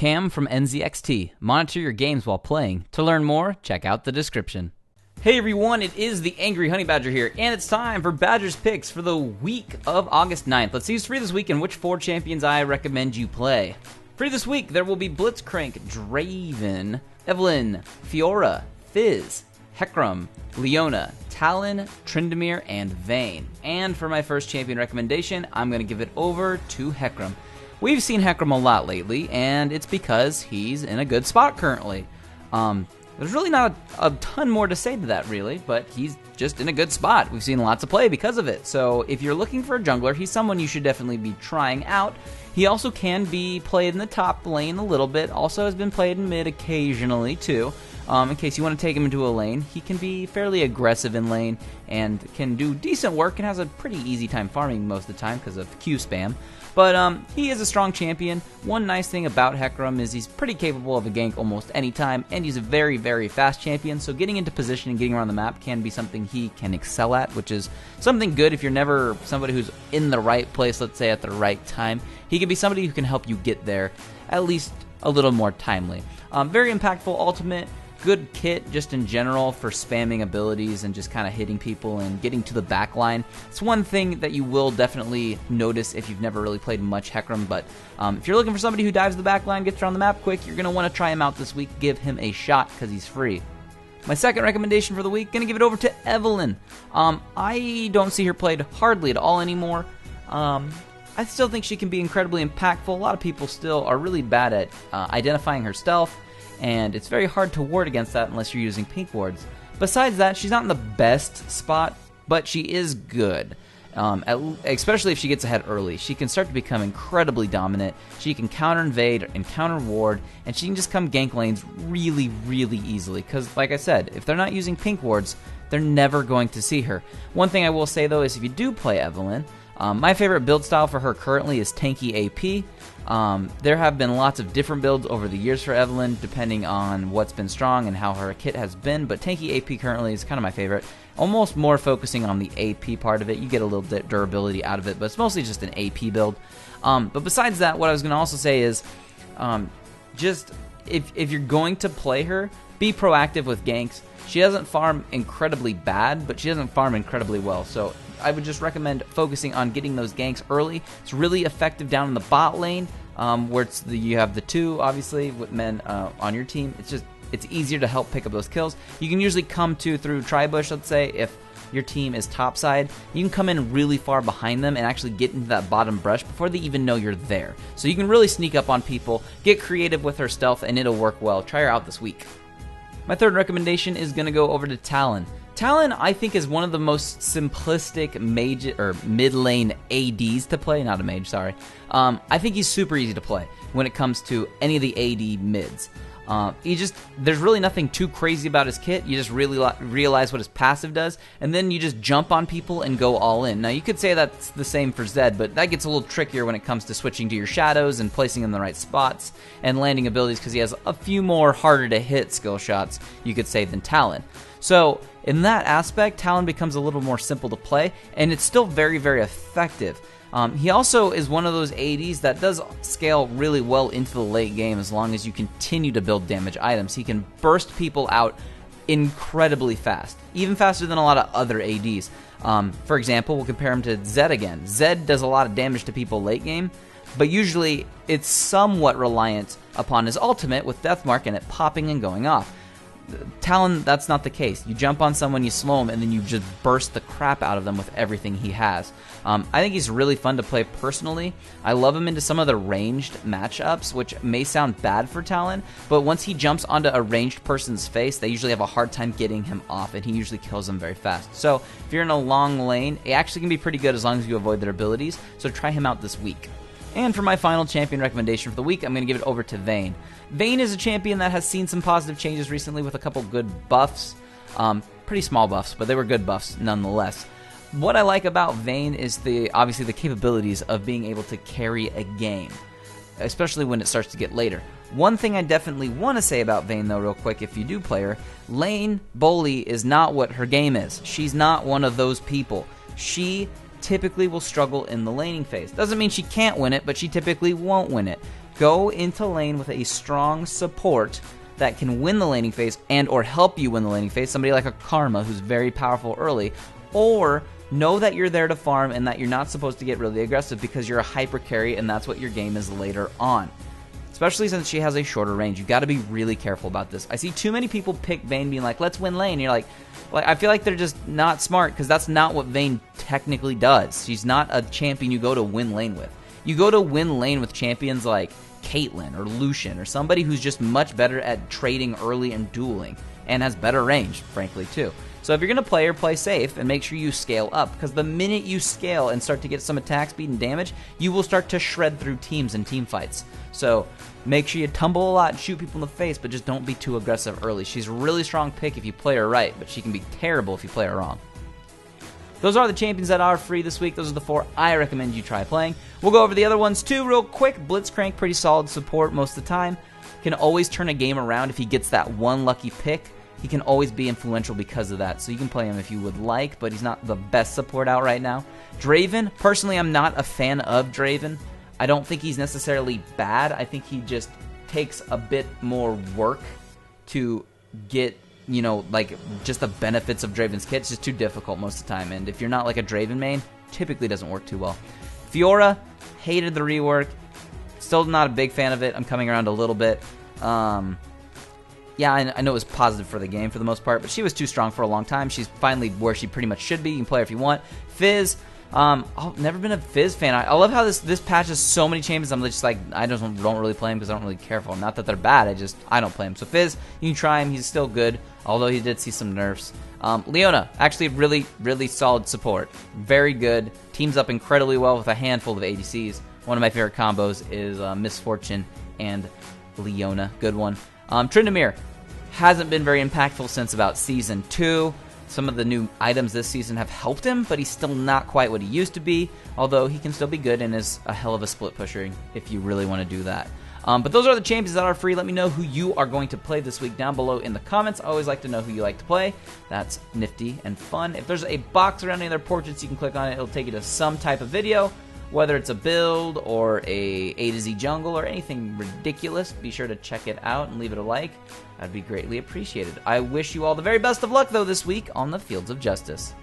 Cam from NZXT. Monitor your games while playing. To learn more, check out the description. Hey everyone, it is the Angry Honey Badger here, and it's time for Badger's Picks for the week of August 9th. Let's see who's free this week and which 4 champions I recommend you play. Free this week, there will be Blitzcrank, Draven, Evelynn, Fiora, Fizz, Hecarim, Leona, Talon, Tryndamere, and Vayne. And for my first champion recommendation, I'm going to give it over to Hecarim. We've seen Hecarim a lot lately, and it's because he's in a good spot currently. There's really not a ton more to say to that, really, but he's just in a good spot. We've seen lots of play because of it. So if you're looking for a jungler, he's someone you should definitely be trying out. He also can be played in the top lane a little bit. Also has been played in mid occasionally, too. In case you want to take him into a lane, he can be fairly aggressive in lane and can do decent work and has a pretty easy time farming most of the time because of Q spam. But he is a strong champion. One nice thing about Hecarim is he's pretty capable of a gank almost any time, and he's a very, very fast champion, so getting into position and getting around the map can be something he can excel at, which is something good if you're never somebody who's in the right place, let's say, at the right time. He can be somebody who can help you get there at least a little more timely. Very impactful ultimate. Good kit just in general for spamming abilities and just kind of hitting people and getting to the back line. It's one thing that you will definitely notice if you've never really played much Hecarim, but if you're looking for somebody who dives the back line, gets around the map quick, you're going to want to try him out this week. Give him a shot because he's free. My second recommendation for the week, going to give it over to Evelynn. I don't see her played hardly at all anymore. I still think she can be incredibly impactful. A lot of people still are really bad at identifying her stealth, and it's very hard to ward against that unless you're using pink wards. Besides that, she's not in the best spot, but she is good. Especially if she gets ahead early. She can start to become incredibly dominant. She can counter invade and counter ward, and she can just come gank lanes really, really easily. Because, like I said, if they're not using pink wards, they're never going to see her. One thing I will say, though, is if you do play Evelynn, my favorite build style for her currently is tanky AP. There have been lots of different builds over the years for Evelynn, depending on what's been strong and how her kit has been, but tanky AP currently is kind of my favorite. Almost more focusing on the AP part of it. You get a little bit durability out of it, but it's mostly just an AP build. But besides that, what I was going to also say is, just if you're going to play her, be proactive with ganks. She doesn't farm incredibly bad, but she doesn't farm incredibly well, so I would just recommend focusing on getting those ganks early. It's really effective down in the bot lane, where you have the 2, obviously, with men on your team. It's easier to help pick up those kills. You can usually come through Tribush, let's say, if your team is topside. You can come in really far behind them and actually get into that bottom brush before they even know you're there. So you can really sneak up on people, get creative with her stealth, and it'll work well. Try her out this week. My third recommendation is going to go over to Talon. Talon, I think, is one of the most simplistic mid lane ADs to play. Not a mage, sorry. I think he's super easy to play when it comes to any of the AD mids. There's really nothing too crazy about his kit. You just really realize what his passive does, and then you just jump on people and go all in. Now, you could say that's the same for Zed, but that gets a little trickier when it comes to switching to your shadows and placing them in the right spots and landing abilities, because he has a few more harder to hit skill shots, you could say, than Talon. So in that aspect, Talon becomes a little more simple to play, and it's still very, very effective. He also is one of those ADs that does scale really well into the late game as long as you continue to build damage items. He can burst people out incredibly fast, even faster than a lot of other ADs. For example, we'll compare him to Zed again. Zed does a lot of damage to people late game, but usually it's somewhat reliant upon his ultimate with Deathmark and it popping and going off. Talon, that's not the case. You jump on someone, you slow him, and then you just burst the crap out of them with everything he has. I think he's really fun to play personally. I love him into some of the ranged matchups, which may sound bad for Talon, but once he jumps onto a ranged person's face, they usually have a hard time getting him off, and he usually kills them very fast. So if you're in a long lane, it actually can be pretty good as long as you avoid their abilities, so try him out this week. And for my final champion recommendation for the week, I'm going to give it over to Vayne. Vayne is a champion that has seen some positive changes recently with a couple good buffs. Pretty small buffs, but they were good buffs nonetheless. What I like about Vayne is obviously the capabilities of being able to carry a game, especially when it starts to get later. One thing I definitely want to say about Vayne, though, real quick, if you do play her, lane bully is not what her game is. She's not one of those people. She typically will struggle in the laning phase. Doesn't mean she can't win it, but she typically won't win it. go into lane with a strong support that can win the laning phase and or help you win the laning phase, somebody like a Karma who's very powerful early, or know that you're there to farm and that you're not supposed to get really aggressive because you're a hyper carry and that's what your game is later on. Especially since she has a shorter range. You've got to be really careful about this. I see too many people pick Vayne being like, let's win lane. And you're like, I feel like they're just not smart because that's not what Vayne technically does. She's not a champion you go to win lane with. You go to win lane with champions like Caitlyn or Lucian or somebody who's just much better at trading early and dueling and has better range, frankly, too. So if you're going to play her, play safe and make sure you scale up, because the minute you scale and start to get some attack speed and damage, you will start to shred through teams and team fights. So make sure you tumble a lot and shoot people in the face, but just don't be too aggressive early. She's a really strong pick if you play her right, but she can be terrible if you play her wrong. Those are the champions that are free this week. Those are the 4 I recommend you try playing. We'll go over the other ones too real quick. Blitzcrank, pretty solid support most of the time. Can always turn a game around if he gets that one lucky pick. He can always be influential because of that, so you can play him if you would like, but he's not the best support out right now. Draven, personally, I'm not a fan of Draven. I don't think he's necessarily bad. I think he just takes a bit more work to get, you know, like, just the benefits of Draven's kit. It's just too difficult most of the time, and if you're not like a Draven main, typically doesn't work too well. Fiora, hated the rework. Still not a big fan of it. I'm coming around a little bit. Yeah, I know it was positive for the game for the most part, but she was too strong for a long time. She's finally where she pretty much should be. You can play her if you want. Fizz, I've never been a Fizz fan. I love how this patch has so many champions. I'm just like, I just don't really play them because I don't really care for them. Not that they're bad, I don't play them. So Fizz, you can try him. He's still good, although he did see some nerfs. Leona, actually really, really solid support. Very good. Teams up incredibly well with a handful of ADCs. One of my favorite combos is Miss Fortune and Leona. Good one. Tryndamere hasn't been very impactful since about Season 2. Some of the new items this season have helped him, but he's still not quite what he used to be, although he can still be good and is a hell of a split pusher if you really want to do that. But those are the champions that are free. Let me know who you are going to play this week down below in the comments. I always like to know who you like to play. That's nifty and fun. If there's a box around any of their portraits, you can click on it. It'll take you to some type of video. Whether it's a build or a to Z jungle or anything ridiculous, be sure to check it out and leave it a like. That'd be greatly appreciated. I wish you all the very best of luck, though, this week on the Fields of Justice.